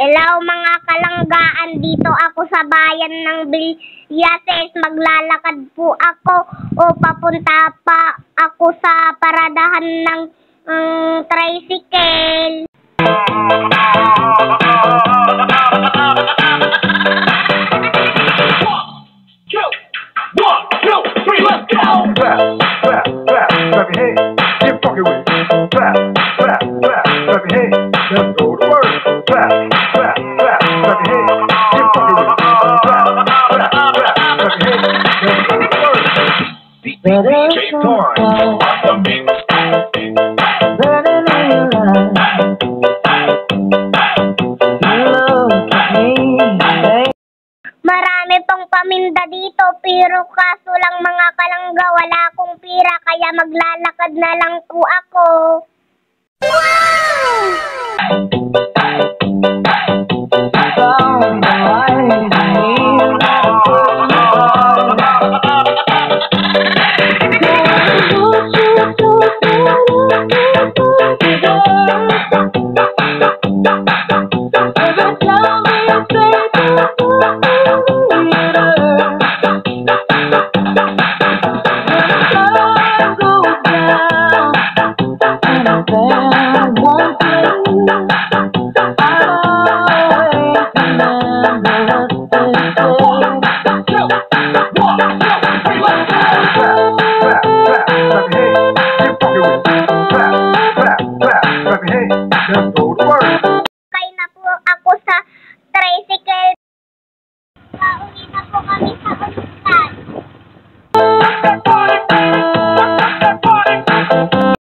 Hello mga kalanggaan, dito ako sa bayan ng Villases. Maglalakad po ako o papunta pa ako sa paradahan ng tricycle. One, two, three, let's go! Clap, clap, clap, clap your hands. Get funky with it. Clap, clap, clap, clap your hands. Let's go to work. Clap, clap, clap, clap your hands. Get funky with it. Clap, clap, clap, clap your hands. Let's go to work. DJ Torn on the mix. Marami pong paminda dito, pero kaso lang mga kalangga, wala akong pira, kaya maglalakad na lang po ako. Wow! One place